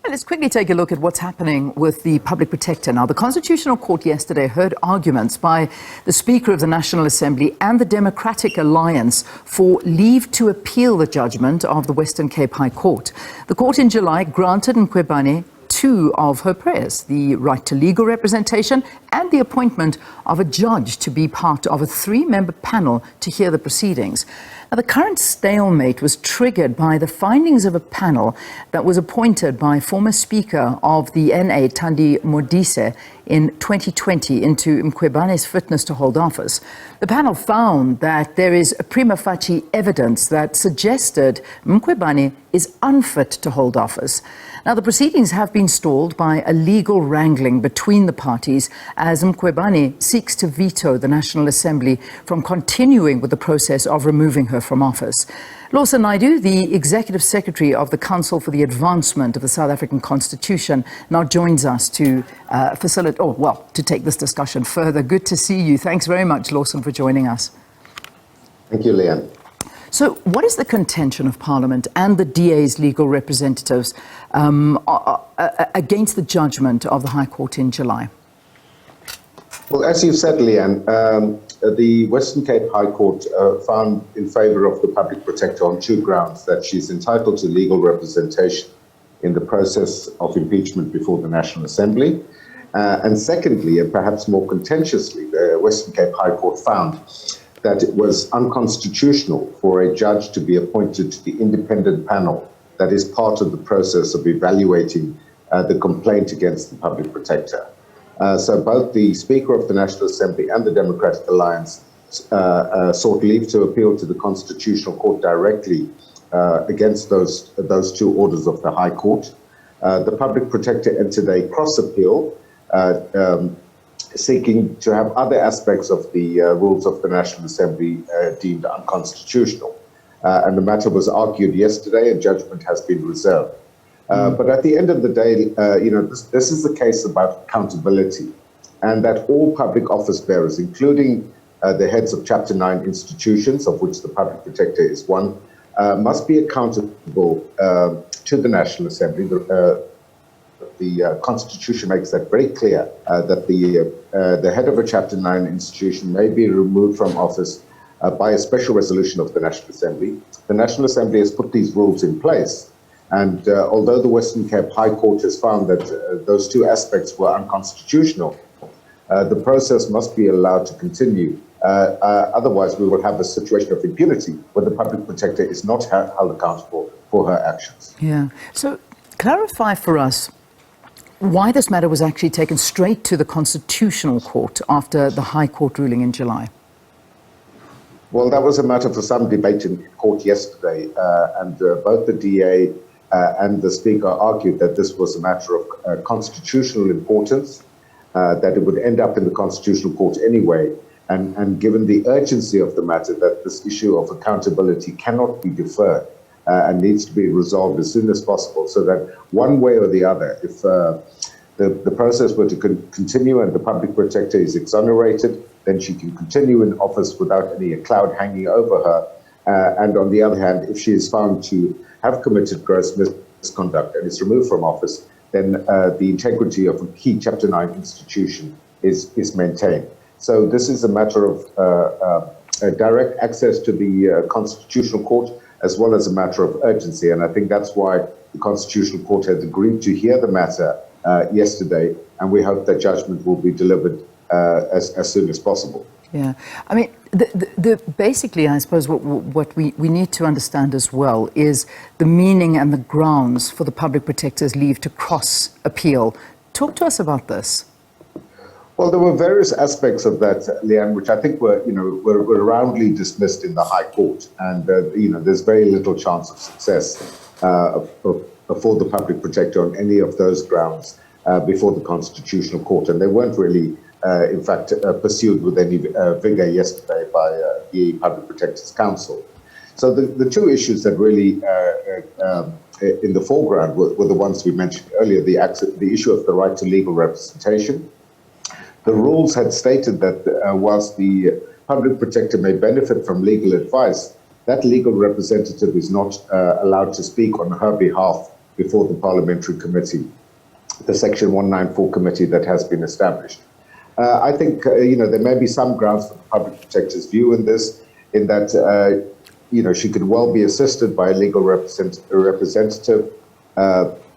Let's quickly take a look at what's happening with the Public Protector. Now, the Constitutional Court yesterday heard arguments by the Speaker of the National Assembly and the Democratic Alliance for leave to appeal the judgment of the Western Cape High Court. The court in July granted Mkhwebane two of her prayers, the right to legal representation and the appointment of a judge to be part of a three-member panel to hear the proceedings. Now, the current stalemate was triggered by the findings of a panel that was appointed by former Speaker of the NA Thandi Modise in 2020 into Mkhwebane's fitness to hold office. The panel found that there is a prima facie evidence that suggested Mkhwebane is unfit to hold office. Now, the proceedings have been stalled by a legal wrangling between the parties as Mkhwebane seeks to veto the National Assembly from continuing with the process of removing her from office. Lawson Naidoo, the Executive Secretary of the Council for the Advancement of the South African Constitution, now joins us to to take this discussion further. Good to see you. Thanks very much, Lawson, for joining us. Thank you, Leanne. So what is the contention of Parliament and the DA's legal representatives against the judgment of the High Court in July? Well, as you've said, Leanne, the Western Cape High Court found in favour of the Public Protector on two grounds: that she's entitled to legal representation in the process of impeachment before the National Assembly. And secondly, and perhaps more contentiously, the Western Cape High Court found that it was unconstitutional for a judge to be appointed to the independent panel that is part of the process of evaluating the complaint against the Public Protector. So both the Speaker of the National Assembly and the Democratic Alliance sought leave to appeal to the Constitutional Court directly against those two orders of the High Court. The Public Protector entered a cross-appeal seeking to have other aspects of the rules of the National Assembly deemed unconstitutional. And the matter was argued yesterday, and judgment has been reserved. But at the end of the day, this is a case about accountability, and that all public office bearers, including the heads of Chapter 9 institutions, of which the Public Protector is one, must be accountable to the National Assembly. The Constitution makes that very clear, that the head of a Chapter 9 institution may be removed from office by a special resolution of the National Assembly. The National Assembly has put these rules in place, and although the Western Cape High Court has found that those two aspects were unconstitutional, the process must be allowed to continue. Otherwise, we will have a situation of impunity where the Public Protector is not held accountable for her actions. Yeah. So clarify for us why this matter was actually taken straight to the Constitutional Court after the High Court ruling in July. Well, that was a matter for some debate in court yesterday, and both the DA and the Speaker argued that this was a matter of constitutional importance, that it would end up in the Constitutional Court anyway, and given the urgency of the matter, that this issue of accountability cannot be deferred and needs to be resolved as soon as possible, so that one way or the other, if the process were to continue and the Public Protector is exonerated, then she can continue in office without any cloud hanging over her. And on the other hand, if she is found to have committed gross misconduct and is removed from office, then the integrity of a key Chapter 9 institution is maintained. So this is a matter of direct access to the Constitutional Court, as well as a matter of urgency. And I think that's why the Constitutional Court has agreed to hear the matter yesterday, and we hope that judgment will be delivered as soon as possible. Yeah, I mean, basically, I suppose what we need to understand as well is the meaning and the grounds for the Public Protector's leave to cross-appeal. Talk to us about this. Well, there were various aspects of that, Leanne, which I think were roundly dismissed in the High Court, and there's very little chance of success for the Public Protector on any of those grounds before the Constitutional Court, and they weren't really, in fact, pursued with any vigor yesterday by the Public Protector's Council. So the two issues that really in the foreground were the ones we mentioned earlier: the issue of the right to legal representation. The rules had stated that whilst the Public Protector may benefit from legal advice, that legal representative is not allowed to speak on her behalf before the parliamentary committee, the Section 194 committee that has been established. I think, there may be some grounds for the Public Protector's view in this, in that, she could well be assisted by a legal representative.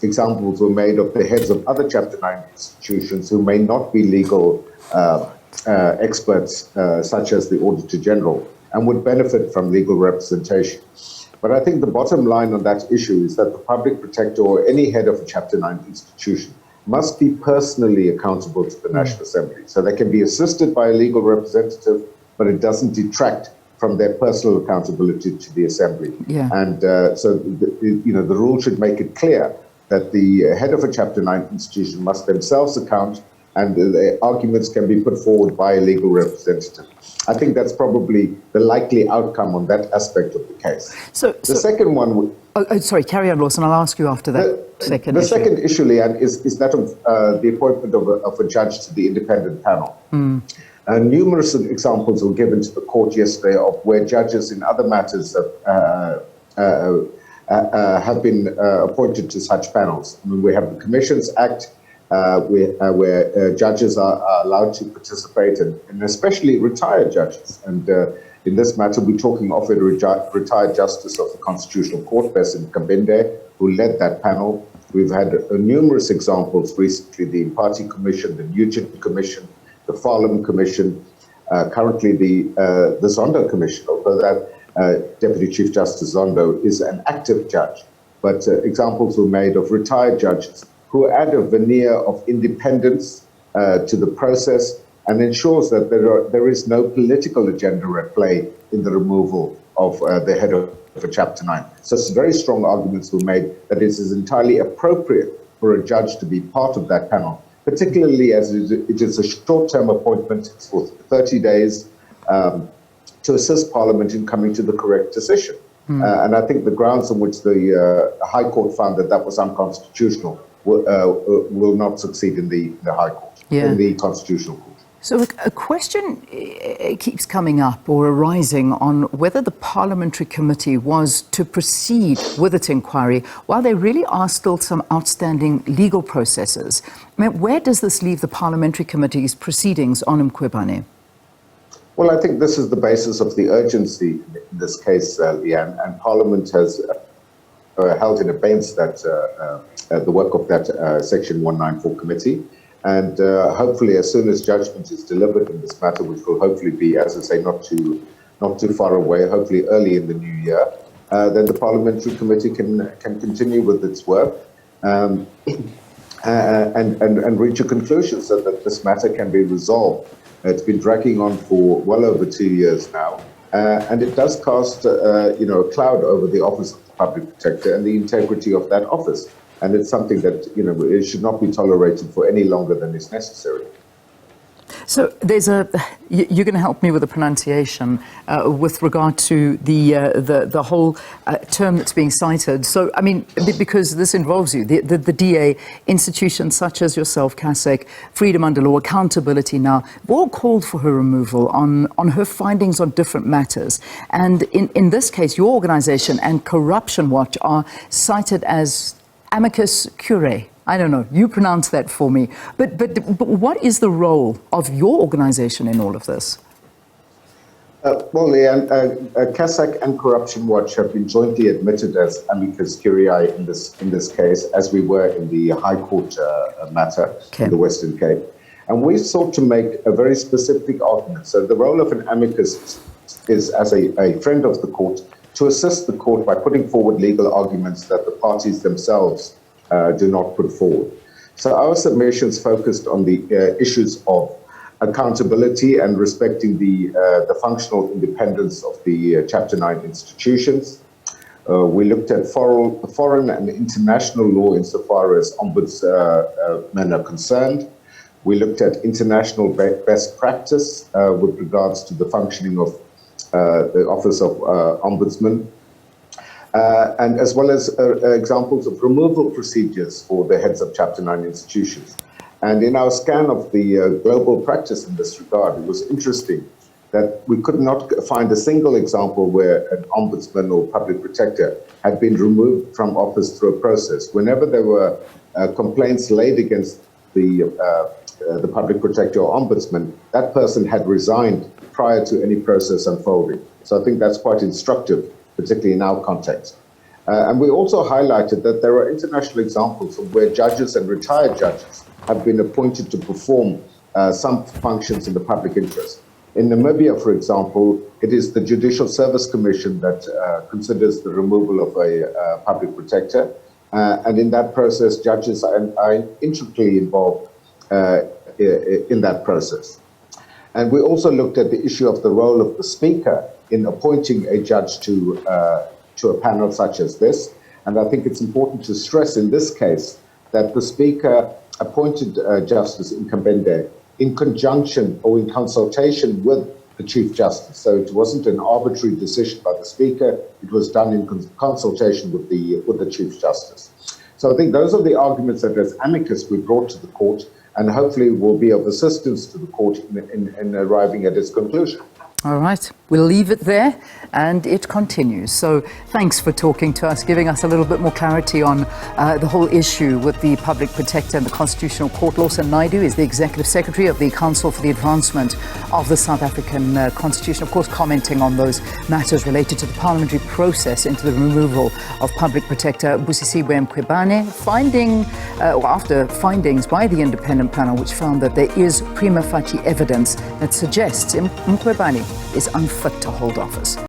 Examples were made of the heads of other Chapter 9 institutions who may not be legal experts, such as the Auditor General, and would benefit from legal representation. But I think the bottom line on that issue is that the Public Protector or any head of a Chapter 9 institution must be personally accountable to the National Assembly. So they can be assisted by a legal representative, but it doesn't detract from their personal accountability to the Assembly. Yeah. And so, the rule should make it clear that the head of a Chapter 9 institution must themselves account, and the arguments can be put forward by a legal representative. I think that's probably the likely outcome on that aspect of the case. The second one... sorry, carry on, Lawson. I'll ask you after that second issue. The second issue, Leanne, is that of the appointment of a judge to the independent panel. Numerous examples were given to the court yesterday of where judges in other matters have been appointed to such panels. I mean, we have the Commissions Act, where judges are allowed to participate, and especially retired judges. And in this matter, we're talking of a retired justice of the Constitutional Court, Besin Kambinde, who led that panel. We've had numerous examples recently: the Party Commission, the Nugent Commission, the Farlam Commission, currently the Zondo Commission, although that Deputy Chief Justice Zondo is an active judge. But examples were made of retired judges who add a veneer of independence to the process and ensures that there is no political agenda at play in the removal of the head of a Chapter 9. So very strong arguments were made that it is entirely appropriate for a judge to be part of that panel, particularly as it is a short-term appointment for 30 days to assist Parliament in coming to the correct decision. And I think the grounds on which the High Court found that was unconstitutional will not succeed in the High Court, in the Constitutional Court. So a question keeps coming up or arising on whether the Parliamentary Committee was to proceed with its inquiry while there really are still some outstanding legal processes. I mean, where does this leave the Parliamentary Committee's proceedings on Mkhwebane? Well, I think this is the basis of the urgency in this case, Leanne, and Parliament has held in abeyance that the work of that Section 194 committee. And hopefully, as soon as judgment is delivered in this matter, which will hopefully be, as I say, not too far away, hopefully early in the new year, then the Parliamentary Committee can continue with its work and reach a conclusion so that this matter can be resolved. It's been dragging on for well over 2 years now, and it does cast a cloud over the office of the Public Protector and the integrity of that office. And it's something that, it should not be tolerated for any longer than is necessary. So you're going to help me with the pronunciation with regard to the whole term that's being cited. So, I mean, because this involves you, the DA, institutions such as yourself, CASAC, freedom under law, accountability now, have all called for her removal on her findings on different matters. And in this case, your organization and Corruption Watch are cited as amicus curiae. I don't know, you pronounce that for me. But what is the role of your organization in all of this? Well, Leanne, CASAC and Corruption Watch have been jointly admitted as amicus curiae in this case, as we were in the High Court matter in the Western Cape. And we sought to make a very specific argument. So the role of an amicus is as a friend of the court, to assist the court by putting forward legal arguments that the parties themselves do not put forward. So our submissions focused on the issues of accountability and respecting the functional independence of the Chapter 9 institutions. We looked at foreign and international law insofar as ombudsmen are concerned. We looked at international best practice with regards to the functioning of the Office of Ombudsman, and as well as examples of removal procedures for the heads of Chapter 9 institutions. And in our scan of the global practice in this regard, it was interesting that we could not find a single example where an ombudsman or public protector had been removed from office through a process. Whenever there were complaints laid against the Public Protector or Ombudsman, that person had resigned prior to any process unfolding. So I think that's quite instructive, particularly in our context. And we also highlighted that there are international examples of where judges and retired judges have been appointed to perform some functions in the public interest. In Namibia, for example, it is the Judicial Service Commission that considers the removal of a public protector. And in that process, judges are intricately involved in that process. And we also looked at the issue of the role of the Speaker in appointing a judge to a panel such as this. And I think it's important to stress in this case that the Speaker appointed Justice Mkhwebane in conjunction or in consultation with the Chief Justice. So it wasn't an arbitrary decision by the Speaker, it was done in consultation with the Chief Justice. So I think those are the arguments that as amicus we brought to the court, and hopefully will be of assistance to the court in arriving at its conclusion. All right, we'll leave it there, and it continues. So thanks for talking to us, giving us a little bit more clarity on the whole issue with the Public Protector and the Constitutional Court. Lawson Naidoo is the Executive Secretary of the Council for the Advancement of the South African Constitution, of course commenting on those matters related to the parliamentary process into the removal of Public Protector Busisiwe Mkhwebane, after findings by the independent panel which found that there is prima facie evidence that suggests Mkhwebane is unfit to hold office.